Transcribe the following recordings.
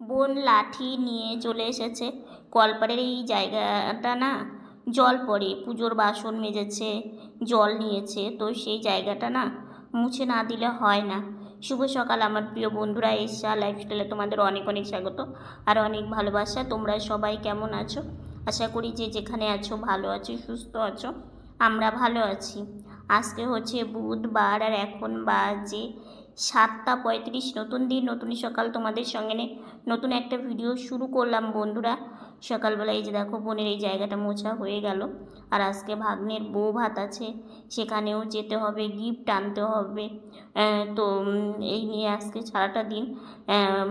বোন লাঠি নিয়ে চলে এসেছে। কলপাড়ের এই জায়গাটা না জল পড়ে, পুজোর বাসন মেজেছে, জল নিয়েছে, তো সেই জায়গাটা না মুছে না দিলে হয় না। শুভ সকাল আমার প্রিয় বন্ধুরা, এশা লাইফস্টাইলে তোমাদের অনেক অনেক স্বাগত আর অনেক ভালোবাসা। তোমরা সবাই কেমন আছো? আশা করি যে যেখানে আছো ভালো আছো, সুস্থ আছো। আমরা ভালো আছি। আজকে হচ্ছে বুধবার আর এখন বাজে 7টা 35। নতুন দিন নতুন সকাল, তোমাদের সঙ্গে নতুন একটা ভিডিও শুরু করলাম বন্ধুরা। সকালবেলা এই যে দেখো বোনের এই জায়গাটা মোছা হয়ে গেল। আর আজকে ভাগ্নের বউ ভাত আছে, সেখানেও যেতে হবে, গিফট আনতে হবে। তো এই নিয়ে আজকে সারাটা দিন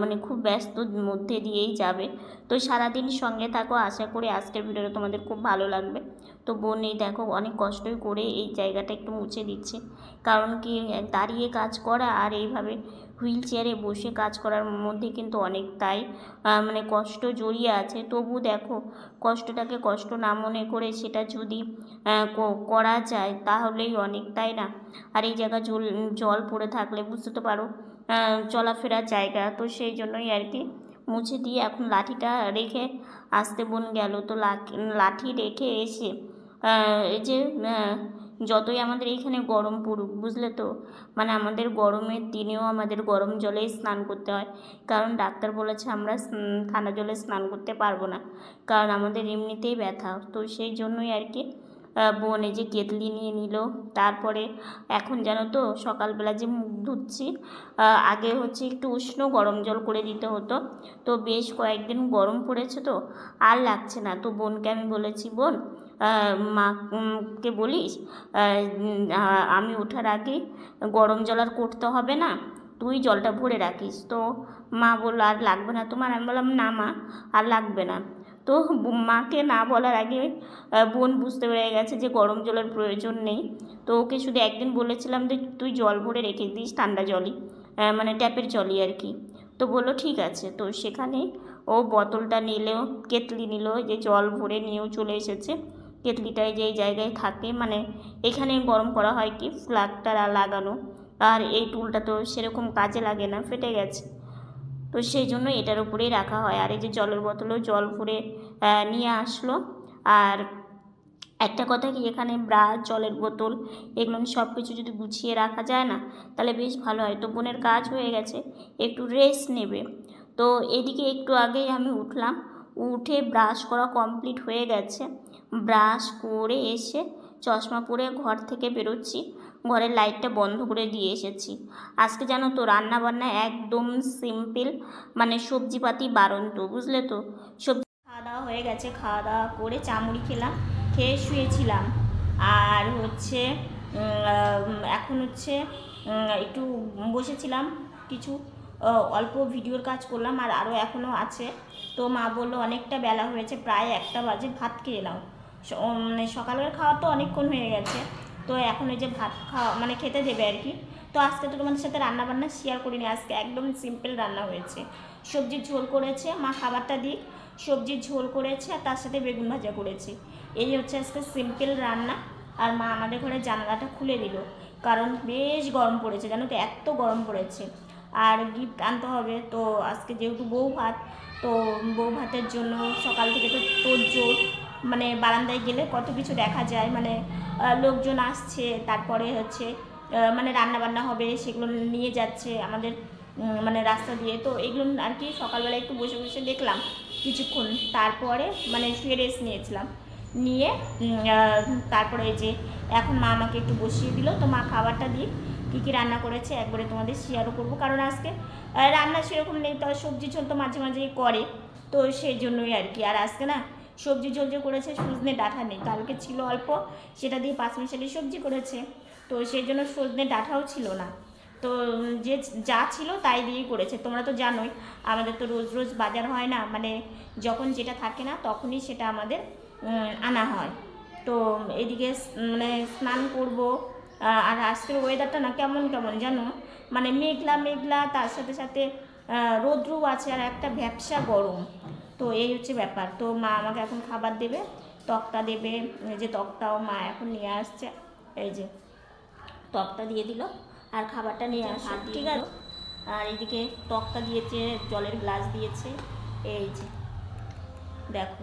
মানে খুব ব্যস্ত মধ্যে দিয়েই যাবে। তো সারাদিন সঙ্গে থাকো, আশা করি আজকের ভিডিওটা তোমাদের খুব ভালো লাগবে। তো বোন এই দেখো অনেক কষ্টই করে এই জায়গাটা একটু মুছে দিচ্ছে, কারণ কি দাঁড়িয়ে কাজ করা আর এইভাবে হুইল চেয়ারে বসে কাজ করার মধ্যে কিন্তু অনেকটাই মানে কষ্ট জড়িয়ে আছে। তবু দেখো কষ্টটাকে কষ্ট না মনে করে সেটা যদি করা যায় তাহলেই অনেকটাই না। আর এই জায়গা জল পড়ে থাকলে বুঝতে তো পারো চলাফেরার জায়গা, তো সেই জন্যই আর কি মুছে দিয়ে এখন লাঠিটা রেখে আসতে বোন গেল। তো লাঠি রেখে এসে এই যে যতই আমাদের এইখানে গরম পড়ুক, বুঝলে তো, মানে আমাদের গরমের দিনেও আমাদের গরম জলেই স্নান করতে হয়, কারণ ডাক্তার বলেছে আমরা ঠান্ডা জলে স্নান করতে পারবো না, কারণ আমাদের এমনিতেই ব্যথা। তো সেই জন্যই আর কি বোন এই যে কেতলি নিয়ে নিল। তারপরে এখন জানো তো সকালবেলা যে মুখ ধুচ্ছি, আগে হচ্ছে একটু উষ্ণ গরম জল করে দিতে হতো, তো বেশ কয়েকদিন গরম পড়েছে তো আর লাগছে না। তো বোনকে আমি বলেছি, বোন মাকে বলিস আমি ওঠার আগে গরম জল আর করতে হবে না, তুই জলটা ভরে রাখিস। তো মা বললো আর লাগবে না তোমার? আমি বললাম না মা, আর লাগবে না। তো মাকে না বলার আগে বোন বুঝতে পেরে গেছে যে গরম জলের প্রয়োজন নেই। তো ওকে শুধু একদিন বলেছিলাম যে তুই জল ভরে রেখে দিস, ঠান্ডা জলই, মানে ট্যাপের জলই আর কি। তো বললো ঠিক আছে। তো সেখানে ও বোতলটা নিলেও, কেতলি নিল, যে জল ভরে নিয়েও চলে এসেছে। কেতলিটায় যেই জায়গায় থাকে, মানে এখানে গরম করা হয় কি ফ্ল্যাগটা লাগানো, আর এই টুলটা তো সেরকম কাজে লাগে না, ফেটে গেছে, তো সেই জন্য এটার উপরেই রাখা হয়। আর এই যে জলের বোতলেও জল ভরে নিয়ে আসলো। আর একটা কথা কি, এখানে ব্রাশ, জলের বোতল, এগুলো সব কিছু যদি গুছিয়ে রাখা যায় না তাহলে বেশ ভালো হয়। তো বোনের কাজ হয়ে গেছে, একটু রেস্ট নেবে। তো এদিকে একটু আগেই আমি উঠলাম, উঠে ব্রাশ করা কমপ্লিট হয়ে গেছে। ব্রাশ করে এসে চশমা পরে ঘর থেকে বেরোচ্ছি, ঘরের লাইটটা বন্ধ করে দিয়ে এসেছি। আজকে জানো তো রান্না বান্না একদম সিম্পল, মানে সবজিপাতি বারণ, তো বুঝলে তো। সবজি খাওয়া দাওয়া হয়ে গেছে, খাওয়া দাওয়া করে চামড়ি খেলাম, খেয়ে শুয়েছিলাম। আর হচ্ছে এখন হচ্ছে একটু বসেছিলাম, কিছু অল্প ভিডিওর কাজ করলাম, আর আরও এখনও আছে। তো মা বললো অনেকটা বেলা হয়েছে, প্রায় 1টা বাজে, ভাত খেয়ে নাও। মানে সকালের খাওয়া তো অনেকক্ষণ হয়ে গেছে, তো এখন ওই যে ভাত খাওয়া মানে খেতে দেবে আর কি। তো আজকে তো তোমাদের সাথে রান্নাবান্না শেয়ার করিনি, আজকে একদম সিম্পল রান্না হয়েছে। সবজির ঝোল করেছে মা, খাবারটা দিক, সবজির ঝোল করেছে আর তার সাথে বেগুন ভাজা করেছে। এই হচ্ছে আজকে সিম্পল রান্না। আর মা আমাদের ঘরে জানলাটা খুলে দিল, কারণ বেশ গরম পড়েছে, জানো তো, এত গরম পড়েছে। আর গিফট আনতে হবে, তো আজকে যেহেতু বউ ভাত, তো বউ ভাতের জন্য সকাল থেকে তো তোড়জোড়, মানে বারান্দায় গেলে কত কিছু দেখা যায়, মানে লোকজন আসছে, তারপরে হচ্ছে মানে রান্না বান্না হবে, সেগুলো নিয়ে যাচ্ছে আমাদের মানে রাস্তা দিয়ে। তো এগুলো আর কি সকালবেলা একটু বসে বসে দেখলাম কিছুক্ষণ, তারপরে মানে শুয়ে রেস্ট নিয়েছিলাম, নিয়ে তারপরে এই যে এখন মা আমাকে একটু বসিয়ে দিল। তো মা খাবারটা দিই, কী কী রান্না করেছে একবারে তোমাদের শেয়ারও করবো, কারণ আজকে রান্না সেরকম নেই, তো সবজি ঝোল তো মাঝে মাঝেই করে, তো সেই জন্যই আর কি। আর আজকে না সবজি ঝোল যে করেছে সজনে ডাঁটা নেই, কালকে ছিল অল্প, সেটা দিয়ে পাঁচমিশালি সবজি করেছে, তো সেই জন্য সজনে ডাঁটাও ছিল না। তো যে যা ছিল তাই দিয়েই করেছে। তোমরা তো জানোই আমাদের তো রোজ রোজ বাজার হয় না, মানে যখন যেটা থাকে না তখনই সেটা আমাদের আনা হয়। তো এদিকে মানে স্নান করব। আর আজকের ওয়েদারটা না কেমন কেমন জানো, মানে মেঘলা মেঘলা, তার সাথে সাথে রৌদ্রু আছে, আর একটা ভ্যাপসা গরম। তো এই হচ্ছে ব্যাপার। তো মা আমাকে এখন খাবার দেবে, তক্তা দেবে, যে তক্তাও মা এখন নিয়ে আসছে, এই যে তক্তা দিয়ে দিল আর খাবারটা নিয়ে আসছে, ঠিক আছে। আর এদিকে তক্তা দিয়েছে, জলের গ্লাস দিয়েছে। এই যে দেখো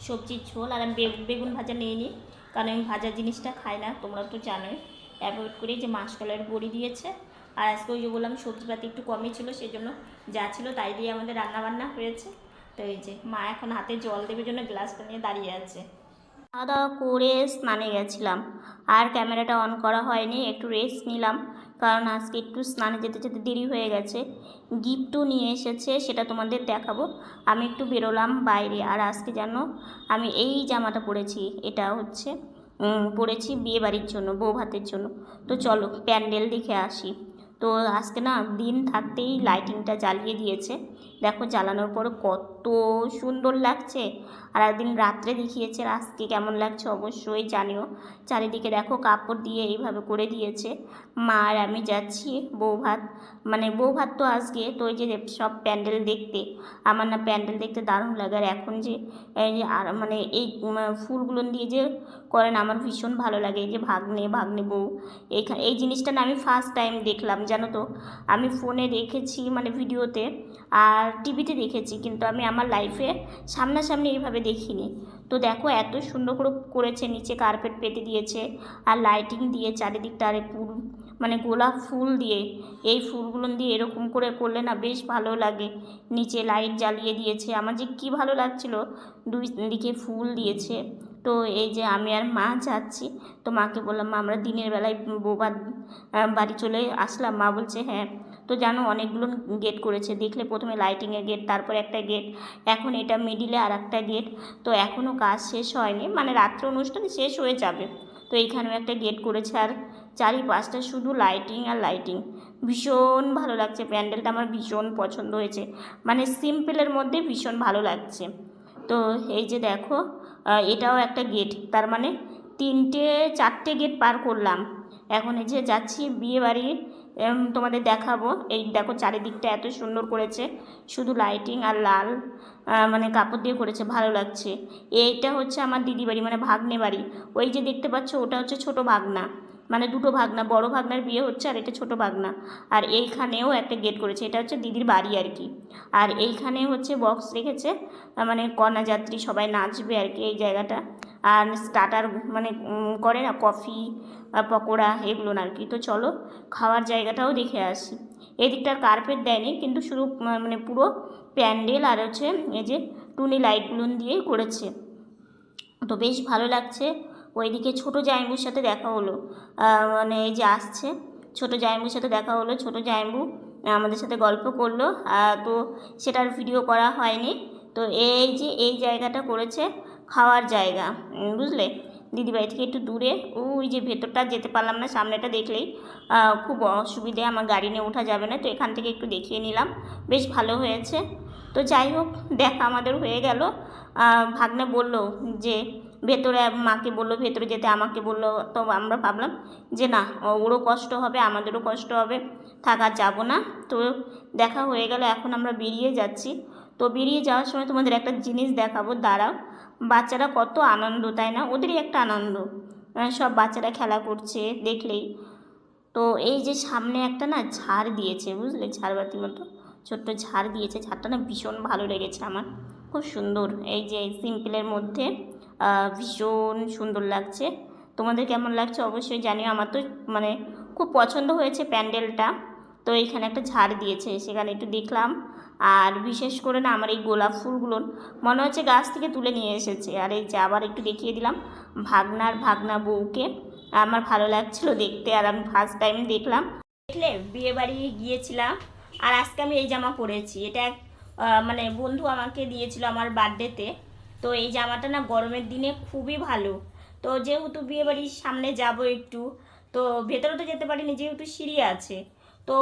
সবজির ঝোল, আর আমি বেগুন ভাজা নিয়ে নিই, কারণ আমি ভাজা জিনিসটা খাই না, তোমরা তো জানোই, অ্যাভয়েড করে। যে মাসকলাইয়ের বড়ি দিয়েছে, আর আজকে ওই যে বললাম সবজিপাতি একটু কমই ছিল, সেই জন্য যা ছিল তাই দিয়ে আমাদের রান্নাবান্না হয়েছে। তো এই যে মা এখন হাতে জল দেবে জন্য গ্লাসটা নিয়ে দাঁড়িয়ে আছে। খাওয়া দাওয়া করে স্নানে গেছিলাম, আর ক্যামেরাটা অন করা হয়নি, একটু রেস্ট নিলাম, কারণ আজকে একটু স্নানে যেতে যেতে দেরি হয়ে গেছে। গিফটও নিয়ে এসেছে, সেটা তোমাদের দেখাবো। আমি একটু বেরোলাম বাইরে, আর আজকে জানো আমি এই জামাটা পরেছি, এটা হচ্ছে পরেছি বিয়ে বাড়ির জন্য, বউ ভাতের জন্য। তো চলো প্যান্ডেল দেখে আসি। তো আজকে না দিন থাকতেই লাইটিংটা জ্বালিয়ে দিয়েছে, দেখো জ্বালানোর পরে কত সুন্দর লাগছে। আর একদিন রাত্রে দেখিয়েছে, আজকে কেমন লাগছে অবশ্যই জানিও। চারিদিকে দেখো কাপড় দিয়ে এইভাবে করে দিয়েছে। মা আর আমি যাচ্ছি বউ ভাত, মানে বউ ভাত তো আজকে, তো ওই যে সব প্যান্ডেল দেখতে, আমার না প্যান্ডেল দেখতে দারুণ লাগে। আর এখন যে এই যে আর মানে এই ফুলগুলো দিয়ে যে করেন আমার ভীষণ ভালো লাগে। এই যে ভাগ্নে ভাগ্নে বউ, এই জিনিসটা না আমি ফার্স্ট টাইম দেখলাম, জানো তো। আমি ফোনে দেখেছি মানে ভিডিওতে আর টিভিতে দেখেছি, কিন্তু আমি আমার লাইফে সামনাসামনি এইভাবে দেখিনি। তো দেখো এত সুন্দর করে করেছে, নিচে কার্পেট পেতে দিয়েছে, আর লাইটিং দিয়ে চারিদিকটা, আরে ফুল মানে গোলাপ ফুল দিয়ে, এই ফুলগুলো দিয়ে এরকম করে করলে না বেশ ভালো লাগে। নিচে লাইট জ্বালিয়ে দিয়েছে, আমার যে কী ভালো লাগছিল, দুই দিকে ফুল দিয়েছে। তো এই যে আমি আর মা যাচ্ছি, তো মাকে বললাম মা আমরা দিনের বেলায় বৌভাত বাড়ি চলে আসলাম। মা বলছে হ্যাঁ। তো জানো অনেকগুলো গেট করেছে, দেখলে প্রথমে লাইটিংয়ের গেট, তারপর একটা গেট, এখন এটা মিডিলে আর একটা গেট। তো এখনও কাজ শেষ হয়নি, মানে রাত্রে অনুষ্ঠান শেষ হয়ে যাবে। তো এইখানেও একটা গেট করেছে, আর চারিপাশটা শুধু লাইটিং আর লাইটিং, ভীষণ ভালো লাগছে। প্যান্ডেলটা আমার ভীষণ পছন্দ হয়েছে, মানে সিম্পলের মধ্যে ভীষণ ভালো লাগছে। তো এই যে দেখো এটাও একটা গেট, তার মানে চারটে গেট পার করলাম। এখন এই যে যাচ্ছি বিয়ে বাড়ি, তোমাদের দেখাবো। এই দেখো চারিদিকটা এত সুন্দর করেছে, শুধু লাইটিং আর লাল মানে কাপড় দিয়ে করেছে, ভালো লাগছে। এইটা হচ্ছে আমার দিদি বাড়ি, মানে ভাগ্নে বাড়ি। ওই যে দেখতে পাচ্ছ ওটা হচ্ছে ছোট ভাগনা, মানে দুটো ভাগনা, বড় ভাগনার বিয়ে হচ্ছে আর এটা ছোট ভাগনা। আর এইখানেও একটা গেট করেছে, এটা হচ্ছে দিদির বাড়ি আর কি। আর এইখানে হচ্ছে বক্স রেখেছে, মানে কন্যাযাত্রী সবাই নাচবে আর কি এই জায়গাটা। আর স্টার্টার মানে করে না কফি পকোড়া এগুলো আর কি। তো চলো খাওয়ার জায়গাটাও দেখে আসি। এই দিকটার কার্পেট দেয়নি, কিন্তু শুধু মানে পুরো প্যান্ডেল আর হচ্ছে এই যে টুনি লাইটগুলো দিয়েই করেছে, তো বেশ ভালো লাগছে। ওইদিকে ছোটো জামাইবুর সাথে দেখা হলো, মানে এই যে আসছে ছোটো জামাইবুর সাথে দেখা হলো। ছোটো জামাইবু আমাদের সাথে গল্প করলো, তো সেটার ভিডিও করা হয়নি। তো এই যে এই জায়গাটা করেছে খাওয়ার জায়গা, বুঝলে, দিদিবাড়ি থেকে একটু দূরে। ওই যে ভেতরটা যেতে পারলাম না, সামনেটা দেখলেই খুব অসুবিধে, আমার গাড়ি নিয়ে ওঠা যাবে না, তো এখান থেকে একটু দেখিয়ে নিলাম, বেশ ভালো হয়েছে। তো যাই হোক দেখা আমাদের হয়ে গেল। ভাগ্নে বলল যে ভেতরে, মাকে বললো ভেতরে যেতে, আমাকে বললো, তো আমরা ভাবলাম যে না ওরও কষ্ট হবে আমাদেরও কষ্ট হবে, থাকা যাব না। তো দেখা হয়ে গেল, এখন আমরা বেরিয়ে যাচ্ছি। তো বেরিয়ে যাওয়ার সময় তোমাদের একটা জিনিস দেখাবো, দাঁড়াও। বাচ্চারা কত আনন্দ, তাই না, ওদেরই একটা আনন্দ, সব বাচ্চারা খেলা করছে দেখলেই। তো এই যে সামনে একটা না ঝাড় দিয়েছে, বুঝলে, ঝাড়বাতি মতো ছোট্ট ঝাড় দিয়েছে, ঝাড়টা না ভীষণ ভালো লেগেছে আমার, খুব সুন্দর। এই যে সিম্পলের মধ্যে ভীষণ সুন্দর লাগছে। তোমাদের কেমন লাগছে অবশ্যই জানিও, আমার তো মানে খুব পছন্দ হয়েছে প্যান্ডেলটা। তো এইখানে একটা ঝাড় দিয়েছে, সেখানে একটু দেখলাম। আর বিশেষ করে না আমার এই গোলাপ ফুলগুলো মনে হচ্ছে গাছ থেকে তুলে নিয়ে এসেছে। আর এই যে আবার একটু দেখিয়ে দিলাম ভাগনা বউকে, আমার ভালো লাগছিল দেখতে, আর আমি ফার্স্ট টাইম দেখলাম। দেখলে বিয়ে বাড়ি গিয়েছিলাম, আর আজকে আমি এই জামা পরেছি, এটা মানে বন্ধু আমাকে দিয়েছিল আমার বার্থডেতে। তো এই জামাটা না গরমের দিনে খুবই ভালো। তো যেহেতু বিয়ে বাড়ির সামনে যাব একটু, তো ভেতরে তো যেতে পারিনি যেহেতু সিঁড়ি আছে। তো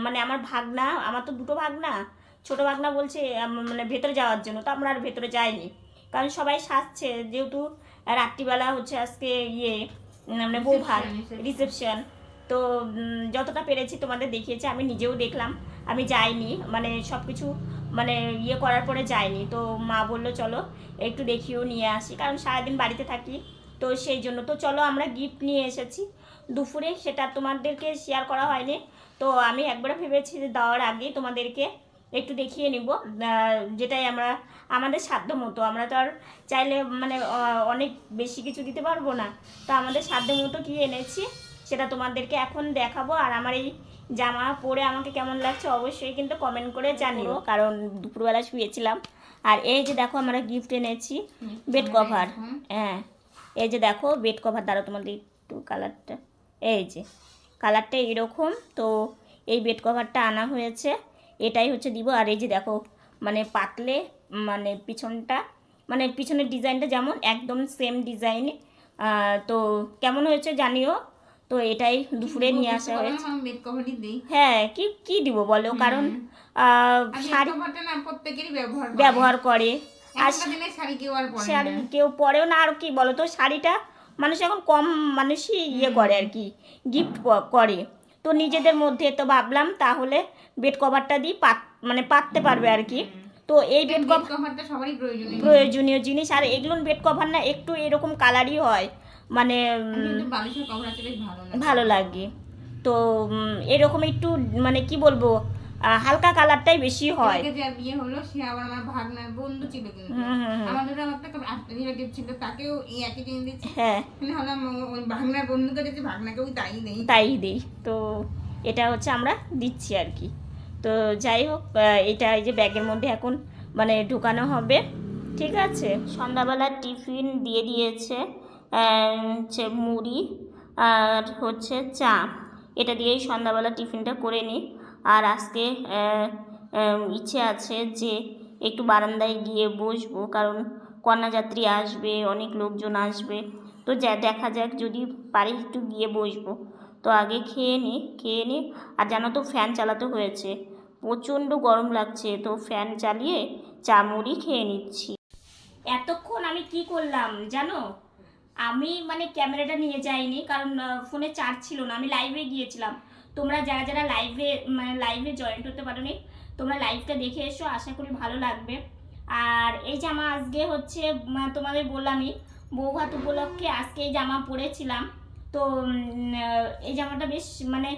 মানে আমার তো দুটো ভাগনা, ছোটো ভাগনা বলছে মানে ভেতরে যাওয়ার জন্য, তো আমরা আর ভেতরে যাইনি, কারণ সবাই সাজছে, যেহেতু রাত্রিবেলা হচ্ছে আজকে মানে বউ ভাত রিসেপশন। তো যতটা পেরেছি তোমাদের দেখিয়েছি, আমি নিজেও দেখলাম, আমি যাইনি, মানে সব কিছু মানে করার পরে যাইনি। তো মা বললো চলো একটু দেখিয়েও নিয়ে আসি, কারণ সারাদিন বাড়িতে থাকি, তো সেই জন্য। তো চলো আমরা গিফট নিয়ে এসেছি, দুপুরে, সেটা তোমাদেরকে শেয়ার করা হয়নি। তো আমি একবার ভেবেছি যে দেওয়ার আগেই তোমাদেরকে একটু দেখিয়ে নিব, যেটাই আমরা আমাদের সাধ্য মতো। আমরা তো আর চাইলে মানে অনেক বেশি কিছু দিতে পারবো না, তো আমাদের সাধ্য মতো কী এনেছি সেটা তোমাদেরকে এখন দেখাবো। আর আমার এই জামা পরে আমাকে কেমন লাগছে অবশ্যই কিন্তু কমেন্ট করে জানিও, কারণ দুপুরবেলা শুয়েছিলাম। আর এই যে দেখো আমরা গিফট এনেছি বেড কভার। হ্যাঁ, এই যে দেখো বেড কভার, দ্বারা তোমাদের একটু কালারটা, এই যে কালারটা এরকম। তো এই বেড কভারটা আনা হয়েছে, এটাই হচ্ছে দিব। আর এই যে দেখো মানে পাতলে মানে পিছনটা, মানে পিছনের ডিজাইনটা যেমন একদম সেম ডিজাইন। তো কেমন হয়েছে জানিও। তো এটাই দুপুরে নিয়ে আসা হয়েছে। হ্যাঁ, কি কি দিব বলো, কারণ শাড়ি ব্যবহার করে, আর শাড়ি কেউ পরেও না। আর কি বলো তো, শাড়িটা মানুষ এখন কম মানুষই করে আর কি, গিফট করে। তো নিজেদের মধ্যে তো ভাবলাম তাহলে বেড কভারটা দিই, মানে পাততে পারবে আর কি। তো এই বেড কভারটা সবারই প্রয়োজনীয় জিনিস। আর এগুলো বেড কভার না একটু এরকম কালারই হয়, মানে ভালো লাগে। তো এরকম একটু মানে কি বলবো, হালকা কালারটাই বেশি হয়। বিয়ে হলো, সে আবার আমার ভাগনার বন্ধু ছিল, কিন্তু আমাদের একটা রিলেটিভ ছিল, তাকেও এই একই জিনিস দিচ্ছি। হ্যাঁ, হলো ওই ভাগনার বন্ধুকে যদি ভাগনাকেও তাই দেই। তো এটা হচ্ছে আমরা দিচ্ছি আর কি। তো যাই হোক, এটা এই যে ব্যাগের মধ্যে এখন মানে ঢুকানো হবে, ঠিক আছে। সন্ধ্যাবেলা টিফিন দিয়ে দিয়েছে, হচ্ছে মুড়ি আর হচ্ছে চা, এটা দিয়েই সন্ধ্যাবেলা টিফিনটা করে নিই। আর আজকে ইচ্ছে আছে যে একটু বারান্দায় গিয়ে বসবো, কারণ কন্যাযাত্রী আসবে, অনেক লোকজন আসবে। তো দেখা যাক, যদি পারি একটু গিয়ে বসবো। তো আগে খেয়ে নিই। আর জানো তো ফ্যান চালাতে হয়েছে, প্রচণ্ড গরম লাগছে, তো ফ্যান চালিয়ে চা মুড়ি খেয়ে নিচ্ছি। এতক্ষণ আমি কি করলাম জানো, আমি মানে ক্যামেরাটা নিয়ে যাইনি, কারণ ফোনে চার্জ ছিল না, আমি লাইভে গিয়েছিলাম। তোমরা যারা যারা লাইভে জয়েন্ট হতে পারোনি, তোমরা লাইভটা দেখে এসো, আশা করি ভালো লাগবে। আর এই জামা আজকে হচ্ছে তোমাদের বললামই, বৌভাত উপলক্ষে আজকে এই জামা পরেছিলাম। তো এই জামাটা বেশ মানে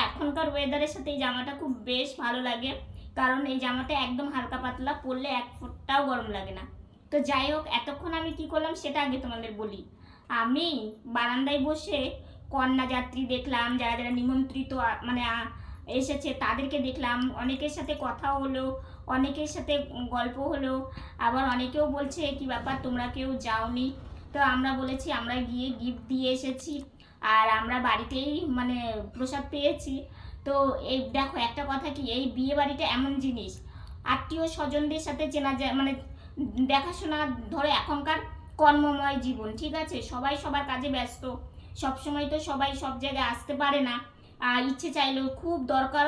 এখনকার ওয়েদারের সাথে এই জামাটা খুব বেশ ভালো লাগে, কারণ এই জামাটা একদম হালকা পাতলা, পরলে এক ফোঁটাও গরম লাগে না। তো যাই হোক, এতক্ষণ আমি কি করলাম সেটা আগে তোমাদের বলি। আমি বারান্দায় বসে কন্যাযাত্রী দেখলাম, যারা যারা নিমন্ত্রিত মানে এসেছে তাদেরকে দেখলাম, অনেকের সাথে কথা হলো, অনেকের সাথে গল্প হলো। আবার অনেকেও বলছে কি ব্যাপার তোমরা কেউ যাওনি। তো আমরা বলেছি আমরা গিয়ে গিফট দিয়ে এসেছি, আর আমরা বাড়িতেই মানে প্রসাদ পেয়েছি। তো এই দেখো একটা কথা কি, এই বিয়ে বাড়িটা এমন জিনিস, আত্মীয় স্বজনদের সাথে চেনা যায়, মানে দেখাশোনা, ধরো এখনকার কর্মময় জীবন, ঠিক আছে, সবাই সবার কাজে ব্যস্ত, সবসময় তো সবাই সব জায়গায় আসতে পারে না। ইচ্ছে চাইলেও খুব দরকার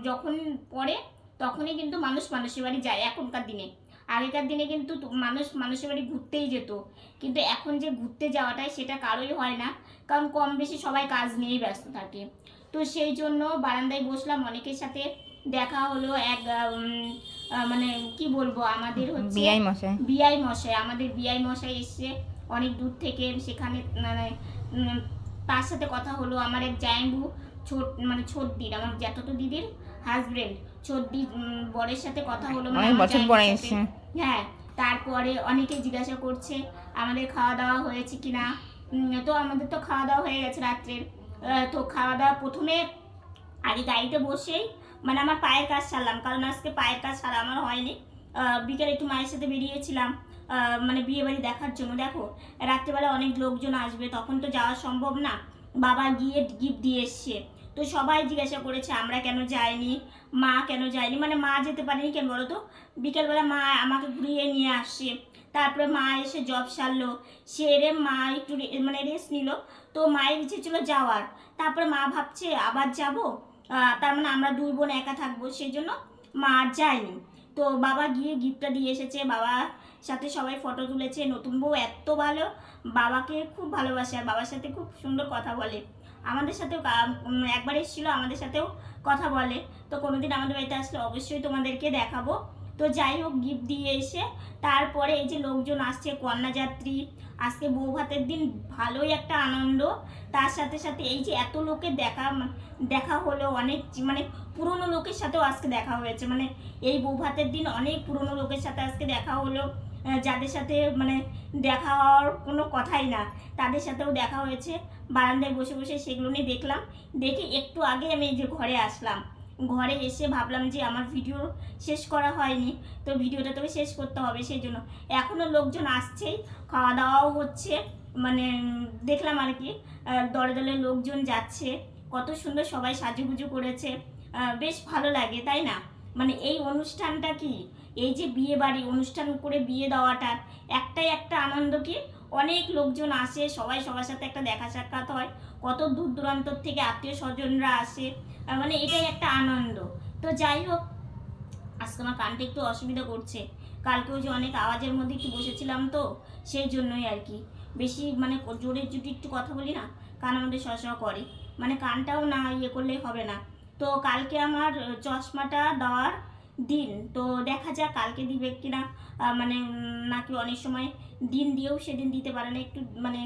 যখন পড়ে তখনই কিন্তু মানুষ মানুষের বাড়ি যায় এখনকার দিনে। আগেকার দিনে কিন্তু মানুষ মানুষের বাড়ি ঘুরতেই যেত, কিন্তু এখন যে ঘুরতে যাওয়াটাই সেটা কারোই হয় না, কারণ কম বেশি সবাই কাজ নিয়েই ব্যস্ত থাকে। তো সেই জন্য বারান্দায় বসলাম, অনেকের সাথে দেখা হলো। এক মানে কি বলবো, আমাদের হচ্ছে বিআই মশাই, আমাদের বিআই মশাই এসছে অনেক দূর থেকে, সেখানে মানে তার সাথে কথা হলো। আমার এক জায়ম্বু মানে ছোটদির, আমার জ্যাঠাতো দিদির হাজবেন্ড, ছোটদি বরের সাথে কথা হলো, হ্যাঁ। তারপরে অনেকে জিজ্ঞাসা করছে আমাদের খাওয়া দাওয়া হয়েছে কিনা। তো আমাদের তো খাওয়া দাওয়া হয়ে গেছে রাত্রের। তো খাওয়া দাওয়া প্রথমে আগে গাড়িতে বসেই মানে আমার পায়ের কাজ সারলাম, কারণ আজকে পায়ের কাজ সারা আমার হয়নি। বিকেলে একটু মায়ের সাথে বেরিয়েছিলাম মানে বিয়ে বাড়ি দেখার জন্য। দেখো রাত্রেবেলা অনেক লোকজন আসবে, তখন তো যাওয়া সম্ভব না। বাবা গিয়ে গিফট দিয়ে এসছে। তো সবাই জিজ্ঞাসা করেছে আমরা কেন যাইনি, মা কেন যায়নি, মানে মা যেতে পারেনি কেন বলো তো। বিকেলবেলা মা আমাকে ঘুরিয়ে নিয়ে আসছে, তারপরে মা এসে জব সারলো, সেরে মা একটু মানে রেস্ট নিল। তো মায়ের ইচ্ছে ছিল যাওয়ার, তারপরে মা ভাবছে আবার যাব, তার মানে আমরা দুই বোন একা থাকবো, সেই জন্য মা আর যায়নি। তো বাবা গিয়ে গিফটটা দিয়ে এসেছে, বাবার সাথে সবাই ফটো তুলেছে। নতুন বউ এত ভালো, বাবাকে খুব ভালোবাসে, আর বাবার সাথে খুব সুন্দর কথা বলে। আমাদের সাথেও একবার এসেছিলো, আমাদের সাথেও কথা বলে। তো কোনোদিন আমাদের বাড়িতে আসলে অবশ্যই তোমাদেরকে দেখাবো। তো তো যাই হোক গিফট দিয়ে এসে তারপরে এই যে লোকজন আসছে, কন্যাযাত্রী, আজকে বউ ভাতের দিন, ভালোই একটা আনন্দ। তার সাথে সাথে এই যে এত লোকের দেখা হলো, অনেক মানে পুরনো লোকের সাথেও আজকে দেখা হয়েছে, মানে এই বউ ভাতের দিন অনেক পুরনো লোকের সাথে আজকে দেখা হলো, যাদের সাথে মানে দেখা হওয়ার কোনো কথাই না, তাদের সাথেও দেখা হয়েছে। বারান্দায় বসে বসে সেগুলো নিয়ে দেখলাম। দেখে একটু আগে আমি এই যে ঘরে আসলাম, ঘরে এসে ভাবলাম যে আমার ভিডিও শেষ করা হয়নি, তো ভিডিওটা তবে শেষ করতে হবে, সেই জন্য এখনও লোকজন আসছেই, খাওয়া দাওয়াও হচ্ছে, মানে দেখলাম আর কি দলে দলে লোকজন যাচ্ছে, কত সুন্দর সবাই সাজুগুজু করেছে, বেশ ভালো লাগে তাই না? মানে এই অনুষ্ঠানটা কি, এই যে বিয়ে বাড়ি অনুষ্ঠান করে বিয়ে দেওয়াটার একটাই একটা আনন্দ কি, অনেক লোকজন আসে, সবাই সবার সাথে একটা দেখা সাক্ষাৎ হয়, কত দূর দূরান্তর থেকে আত্মীয় স্বজনরা আসে, মানে এটাই একটা আনন্দ। তো যাই হোক, আজকে আমার কানটা একটু অসুবিধা করছে, কালকেও যে অনেক আওয়াজের মধ্যে একটু বসেছিলাম, তো সেই জন্যই আর কি বেশি মানে জোরে যদি একটু কথা বলি না, কান আমাদের শ করে, মানে কানটাও না ইয়ে করলে হবে না। তো কালকে আমার চশমাটা দেওয়ার দিন, তো দেখা যাক কালকে দিবে কিনা, মানে নাকি অনেক সময় দিন দিয়েও সেদিন দিতে পারে না, একটু মানে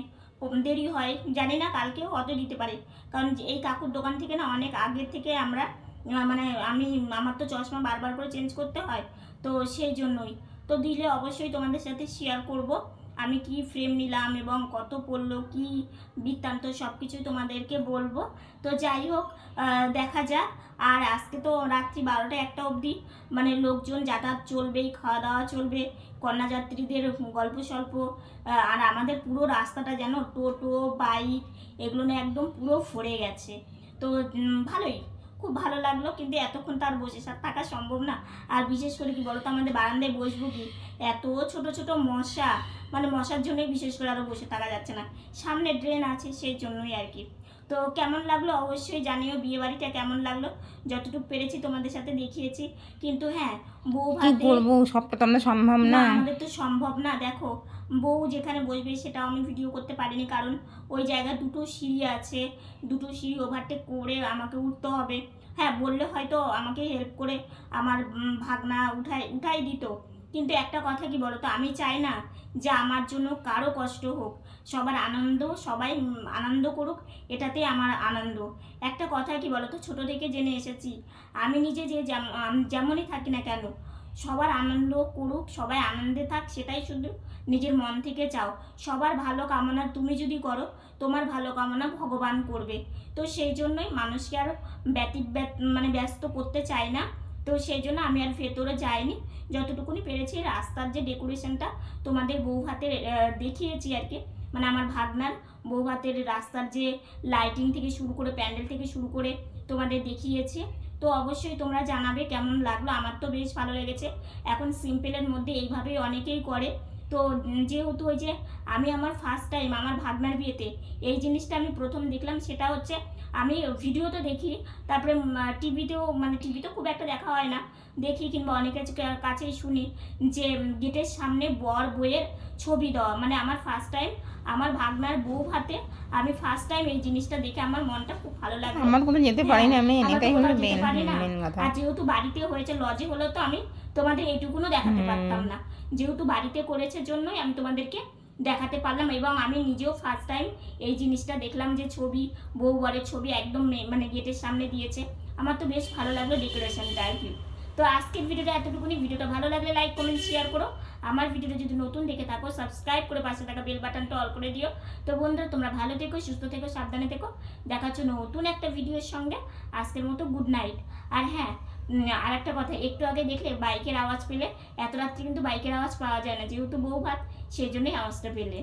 দেরি হয়, জানি না, কালকেও হয়তো দিতে পারে, কারণ এই কাকুর দোকান থেকে না অনেক আগে থেকে আমরা মানে আমার তো চশমা বারবার করে চেঞ্জ করতে হয়, তো সেই জন্যই। তো দিলে অবশ্যই তোমাদের সাথে শেয়ার করব আমি কি ফ্রেম নিলাম এবং কত পড়লো, কি বৃত্তান্ত, সব কিছুই তোমাদেরকে বলবো। তো যাই হোক, দেখা যাক। আর আজকে তো রাত্রি 12টা 1টা অবধি মানে লোকজন যাতায়াত চলবেই, খাওয়া দাওয়া চলবে, কন্যাযাত্রীদের গল্প স্বল্প, আর আমাদের পুরো রাস্তাটা যেন টোটো বাইক এগুলো নিয়ে একদম পুরো ভরে গেছে। তো ভালোই, খুব ভালো লাগলো, কিন্তু এতক্ষণ তার বসে থাকা সম্ভব না। আর বিশেষ করে কি বলতো, আমাদের বারান্দায় বসবো কি, এত ছোট ছোট মশা, মানে মশার জন্যই বিশেষ করে আরও বসে থাকা যাচ্ছে না, সামনে ড্রেন আছে সেই জন্যই আর কি। তো কেমন লাগলো অবশ্যই জানিও, বিয়ে বাড়িটা কেমন লাগলো, যতটুকু পেরেছি তোমাদের সাথে দেখিয়েছি। কিন্তু হ্যাঁ, বউ ভাতে করবো, সবটা তো আমাদের সম্ভব না, আমাদের তো সম্ভব না। দেখো, বউ যেখানে বসবে সেটাও আমি ভিডিও করতে পারিনি, কারণ ওই জায়গায় দুটো সিঁড়ি আছে, দুটো সিঁড়ি ওভারটেক করে আমাকে উঠতে হবে। হ্যাঁ, বললে হয়তো আমাকে হেল্প করে আমার ভাগনা উঠাই দিত, কিন্তু একটা কথা কি বলো তো, আমি চাই না যে আমার জন্য কারো কষ্ট হোক, সবার আনন্দ, সবাই আনন্দ করুক, এটাতেই আমার আনন্দ। একটা কথা কি বলো তো, ছোটো থেকে জেনে এসেছি, আমি নিজে যে যেমনই থাকি না কেন, সবার আনন্দ করুক, সবাই আনন্দে থাক, সেটাই শুধু নিজের মন থেকে চাও। সবার ভালো কামনা তুমি যদি করো, তোমার ভালো কামনা ভগবান করবে। তো সেই জন্যই মানুষকে আর মানে ব্যস্ত করতে চাই না, তো সেই জন্য আমি আর ভেতরে যাইনি। যতটুকুনি পেরেছি রাস্তার যে ডেকোরেশনটা তোমাদের বউ ভাতের দেখিয়েছি আর কি, মানে আমার ভাগনার বউ ভাতের রাস্তার যে লাইটিং থেকে শুরু করে, প্যান্ডেল থেকে শুরু করে তোমাদের দেখিয়েছি। তো অবশ্যই তোমরা জানাবে কেমন লাগলো, আমার তো বেশ ভালো লেগেছে। এখন সিম্পলের মধ্যে এইভাবেই অনেকেই করে। তো যেহেতু ওই যে আমি আমার ফার্স্ট টাইম আমার ভাগনার বিয়েতে এই জিনিসটা আমি প্রথম দেখলাম, সেটা হচ্ছে আমি ভিডিওতে দেখি, তারপরে টিভিতেও, মানে টিভিতে খুব একটা দেখা হয় না, দেখি কিংবা অনেকের কাছেই শুনি যে গেটের সামনে বর বউয়ের ছবি দেওয়া, মানে আমার ফার্স্ট টাইম আমার ভাগনার বউ ভাতে আমি ফার্স্ট টাইম এই জিনিসটা দেখে আমার মনটা খুব ভালো লাগে। আমার কোনো যেতে পারি না, আমি এটাই হলো মেন কথা। আর যেহেতু বাড়িতে হয়েছে, লজে হলো, তো আমি তোমাদের এইটুকুনও দেখাতে পারতাম না, যেহেতু বাড়িতে করেছে জন্যই আমি তোমাদেরকে দেখাতে পারলাম। এবং আমি নিজেও ফার্স্ট টাইম এই জিনিসটা দেখলাম যে ছবি, বউ বরের ছবি একদম মানে গেটের সামনে দিয়েছে, আমার তো বেশ ভালো লাগলো ডেকোরেশনটা আর কি। তো আজকের ভিডিওটা এতটুকুনি, ভিডিওটা ভালো লাগলে লাইক কমেন্ট শেয়ার করো, আমার ভিডিওটা যদি নতুন দেখে থাকো সাবস্ক্রাইব করে পাশে থাকা বেল বাটনটা অল করে দিও। তো বন্ধুরা, তোমরা ভালো থেকো, সুস্থ থেকো, সাবধানে থেকো, দেখাচ্ছ নতুন একটা ভিডিওর সঙ্গে। আজকের মতো গুড নাইট। আর হ্যাঁ, আর একটা কথা, একটু আগে দেখলে বাইকের আওয়াজ পেলে, এত রাত্রে কিন্তু বাইকের আওয়াজ পাওয়া যায় না, যেহেতু বউ ভাত, সেই জন্যই আওয়াজটা পেলে।